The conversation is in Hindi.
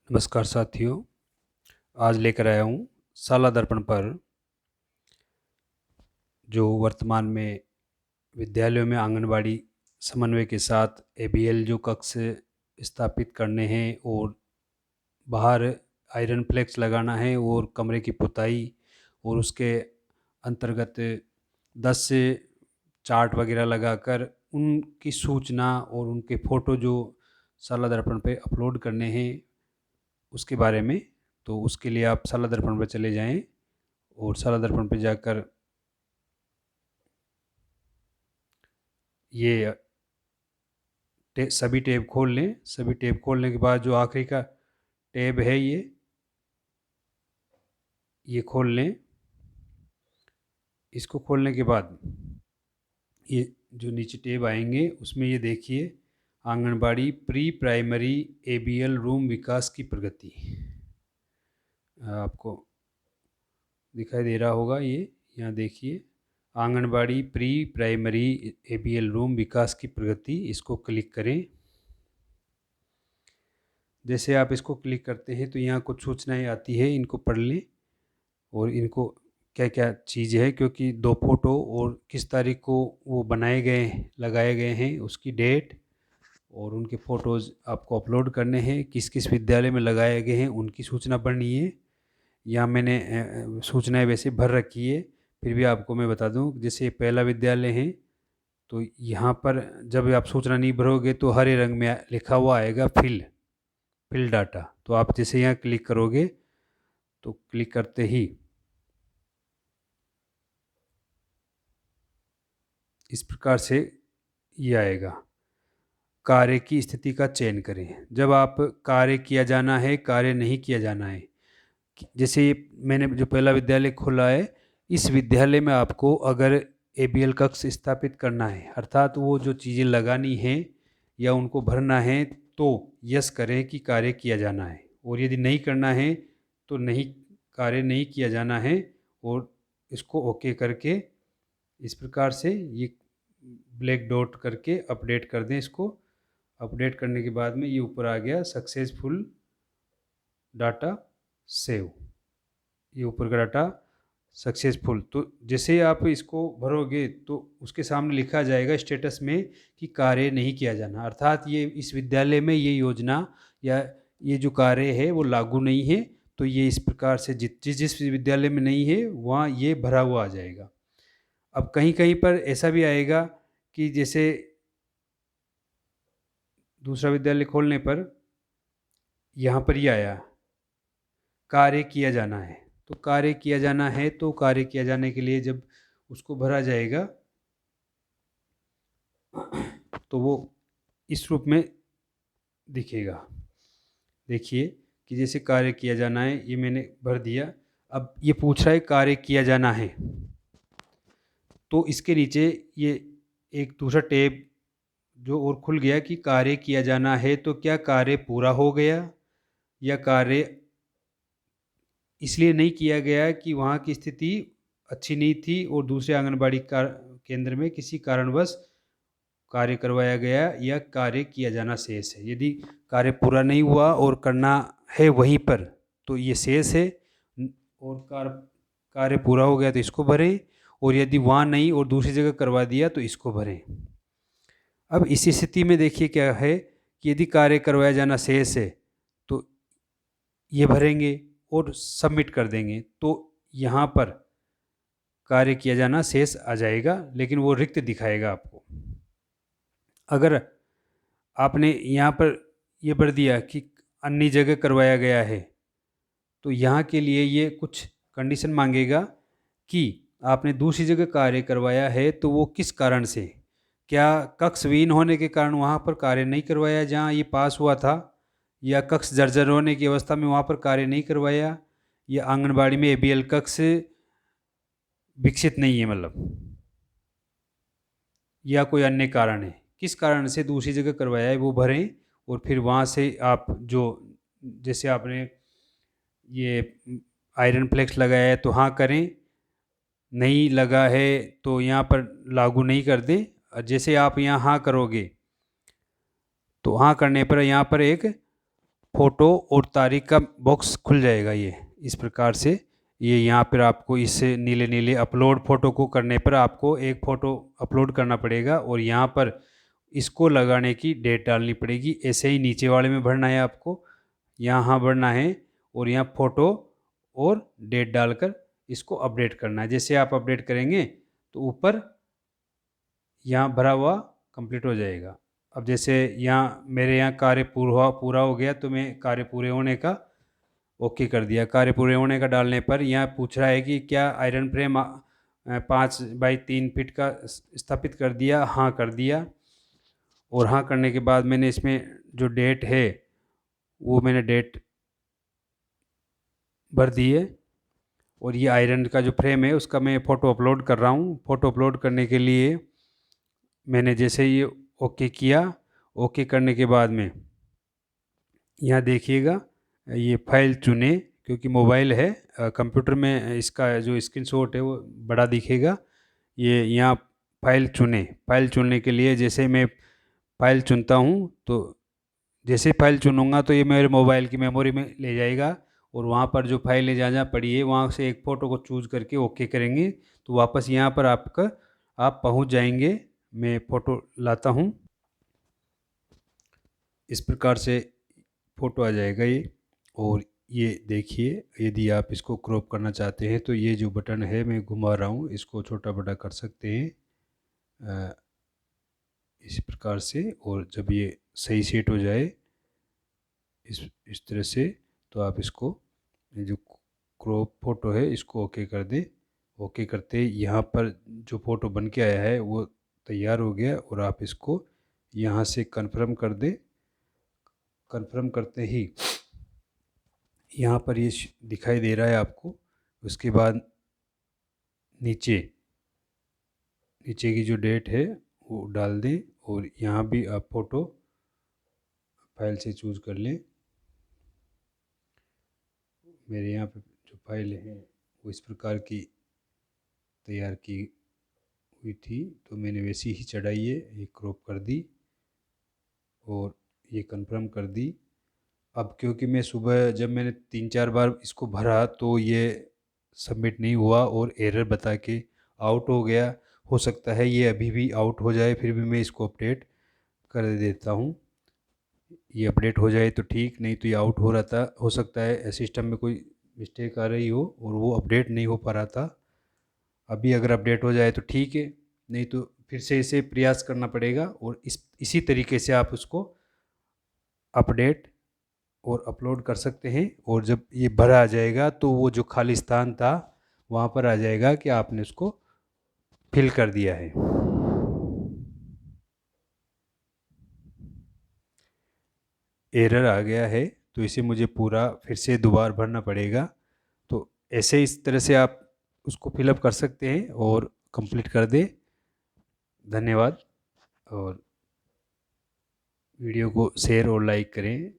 नमस्कार साथियों, आज लेकर आया हूँ साला दर्पण पर जो वर्तमान में विद्यालयों में आंगनबाड़ी समन्वय के साथ एबीएल जो कक्ष स्थापित करने हैं और बाहर आयरन फ्लेक्स लगाना है और कमरे की पुताई और उसके अंतर्गत 10 से चार्ट वगैरह लगाकर उनकी सूचना और उनके फ़ोटो जो साला दर्पण पे अपलोड करने हैं उसके बारे में। तो उसके लिए आप साला दर्पण पर चले जाएं और साला दर्पण पे जाकर ये सभी टैब खोल लें। सभी टैब खोलने के बाद जो आखिरी का टैब है ये खोल लें। इसको खोलने के बाद ये जो नीचे टैब आएंगे उसमें ये देखिए anganwadi pre primary ABL room विकास की प्रगति आपको दिखाई दे रहा होगा। ये यहाँ देखिए anganwadi pre primary ABL room विकास की प्रगति, इसको क्लिक करें। जैसे आप इसको क्लिक करते हैं तो यहाँ कुछ सूचनाएं आती है, इनको पढ़ लें और इनको क्या क्या चीज़ है, क्योंकि 2 फोटो और किस तारीख को वो बनाए गए लगाए गए हैं उसकी डेट और उनके फ़ोटोज़ आपको अपलोड करने हैं, किस किस विद्यालय में लगाए गए हैं उनकी सूचना पढ़नी है। यहाँ मैंने सूचनाएं वैसे भर रखी है, फिर भी आपको मैं बता दूं, जैसे पहला विद्यालय है तो यहाँ पर जब आप सूचना नहीं भरोगे तो हरे रंग में लिखा हुआ आएगा फिल डाटा। तो आप जैसे यहाँ क्लिक करोगे तो क्लिक करते ही इस प्रकार से ये आएगा, कार्य की स्थिति का चयन करें। जब आप कार्य किया जाना है, कार्य नहीं किया जाना है, जैसे मैंने जो पहला विद्यालय खोला है, इस विद्यालय में आपको अगर एबीएल कक्ष स्थापित करना है, अर्थात वो जो चीज़ें लगानी है या उनको भरना है, तो यस करें कि कार्य किया जाना है, और यदि नहीं करना है तो नहीं, कार्य नहीं किया जाना है, और इसको ओके करके इस प्रकार से ये ब्लैक डॉट करके अपडेट कर दें। इसको अपडेट करने के बाद में ये ऊपर आ गया सक्सेसफुल डाटा सेव, ये ऊपर का डाटा सक्सेसफुल। तो जैसे आप इसको भरोगे तो उसके सामने लिखा जाएगा स्टेटस में कि कार्य नहीं किया जाना, अर्थात ये इस विद्यालय में ये योजना या ये जो कार्य है वो लागू नहीं है। तो ये इस प्रकार से जिस जिस विद्यालय में नहीं है वहाँ ये भरा हुआ आ जाएगा। अब कहीं कहीं पर ऐसा भी आएगा कि जैसे दूसरा विद्यालय खोलने पर यहाँ पर ये आया कार्य किया जाना है, तो कार्य किया जाना है, तो कार्य किया जाने के लिए जब उसको भरा जाएगा तो वो इस रूप में दिखेगा। देखिए कि जैसे कार्य किया जाना है ये मैंने भर दिया। अब ये पूछ रहा है कार्य किया जाना है, तो इसके नीचे ये एक दूसरा टैब जो और खुल गया कि कार्य किया जाना है, तो क्या कार्य पूरा हो गया या कार्य इसलिए नहीं किया गया कि वहाँ की स्थिति अच्छी नहीं थी और दूसरे आंगनबाड़ी केंद्र में किसी कारणवश कार्य करवाया गया या कार्य किया जाना शेष है। यदि कार्य पूरा नहीं हुआ और करना है वहीं पर तो ये शेष है, और कार्य पूरा हो गया तो इसको भरें, और यदि वहाँ नहीं और दूसरी जगह करवा दिया तो इसको भरें। अब इस स्थिति में देखिए क्या है कि यदि कार्य करवाया जाना शेष है तो ये भरेंगे और सबमिट कर देंगे, तो यहाँ पर कार्य किया जाना शेष आ जाएगा, लेकिन वो रिक्त दिखाएगा आपको। अगर आपने यहाँ पर ये भर दिया कि अन्य जगह करवाया गया है, तो यहाँ के लिए ये कुछ कंडीशन मांगेगा कि आपने दूसरी जगह कार्य करवाया है तो वो किस कारण से, क्या कक्षविहीन होने के कारण वहाँ पर कार्य नहीं करवाया जहाँ ये पास हुआ था, या कक्ष जर्जर होने की अवस्था में वहाँ पर कार्य नहीं करवाया, या आंगनबाड़ी में एबीएल कक्ष विकसित नहीं है मतलब, या कोई अन्य कारण है, किस कारण से दूसरी जगह करवाया है वो भरें। और फिर वहाँ से आप जो जैसे आपने ये आयरन फ्लेक्स लगाया है तो हाँ करें, नहीं लगा है तो यहाँ पर लागू नहीं कर दें। और जैसे आप यहाँ हाँ करोगे तो हाँ करने पर यहाँ पर एक फ़ोटो और तारीख का बॉक्स खुल जाएगा। ये इस प्रकार से ये यहाँ पर आपको इस नीले नीले अपलोड फ़ोटो को करने पर आपको एक फ़ोटो अपलोड करना पड़ेगा और यहाँ पर इसको लगाने की डेट डालनी पड़ेगी। ऐसे ही नीचे वाले में भरना है आपको, यहाँ भरना है और यहाँ फ़ोटो और डेट डालकर इसको अपडेट करना है। जैसे आप अपडेट करेंगे तो ऊपर यहाँ भरा हुआ कंप्लीट हो जाएगा। अब जैसे यहाँ मेरे यहाँ कार्य पूरा हो गया तो मैं कार्य पूरे होने का ओके कर दिया। कार्य पूरे होने का डालने पर यहाँ पूछ रहा है कि क्या आयरन फ्रेम 5x3 फीट का स्थापित कर दिया? हाँ कर दिया। और हाँ करने के बाद मैंने इसमें जो डेट है वो मैंने डेट भर दी है और ये आयरन का जो फ्रेम है उसका मैं फ़ोटो अपलोड कर रहा हूँ। फ़ोटो अपलोड करने के लिए मैंने जैसे ये ओके किया, ओके करने के बाद में यहाँ देखिएगा ये फाइल चुने, क्योंकि मोबाइल है, कंप्यूटर में इसका जो स्क्रीनशॉट है वो बड़ा दिखेगा। ये यहाँ फाइल चुने, फाइल चुनने के लिए जैसे मैं फाइल चुनता हूँ तो जैसे फाइल चुनूँगा तो ये मेरे मोबाइल की मेमोरी में ले जाएगा और वहाँ पर जो फाइल ले जहाँ पड़ी है वहाँ से एक फ़ोटो को चूज़ करके ओके करेंगे तो वापस यहाँ पर आप पहुँच जाएंगे। मैं फ़ोटो लाता हूँ, इस प्रकार से फ़ोटो आ जाएगा ये। और ये देखिए, यदि आप इसको क्रॉप करना चाहते हैं तो ये जो बटन है मैं घुमा रहा हूँ, इसको छोटा बड़ा कर सकते हैं इस प्रकार से। और जब ये सही सेट हो जाए इस तरह से तो आप इसको जो क्रॉप फ़ोटो है इसको ओके कर दें। ओके करते यहाँ पर जो फ़ोटो बन के आया है वो तैयार हो गया और आप इसको यहाँ से कन्फर्म कर दें। कन्फर्म करते ही यहाँ पर ये दिखाई दे रहा है आपको। उसके बाद नीचे की जो डेट है वो डाल दें और यहाँ भी आप फ़ोटो फाइल से चूज़ कर लें। मेरे यहाँ पे जो फाइल है वो इस प्रकार की तैयार की हुई थी तो मैंने वैसी ही चढ़ाई है, ये क्रॉप कर दी और ये कन्फर्म कर दी। अब क्योंकि मैं सुबह जब मैंने 3-4 बार इसको भरा तो ये सबमिट नहीं हुआ और एरर बता के आउट हो गया। हो सकता है ये अभी भी आउट हो जाए, फिर भी मैं इसको अपडेट कर देता हूँ। ये अपडेट हो जाए तो ठीक, नहीं तो ये आउट हो सकता है सिस्टम में कोई मिस्टेक आ रही हो और वो अपडेट नहीं हो पा रहा था। अभी अगर अपडेट हो जाए तो ठीक है, नहीं तो फिर से इसे प्रयास करना पड़ेगा और इसी तरीके से आप उसको अपडेट और अपलोड कर सकते हैं। और जब ये भरा आ जाएगा तो वो जो खाली स्थान था वहाँ पर आ जाएगा कि आपने उसको फिल कर दिया है। एरर आ गया है तो इसे मुझे पूरा फिर से दोबारा भरना पड़ेगा। तो ऐसे इस तरह से आप उसको फिलअप कर सकते हैं और कंप्लीट कर दें। धन्यवाद और वीडियो को शेयर और लाइक करें।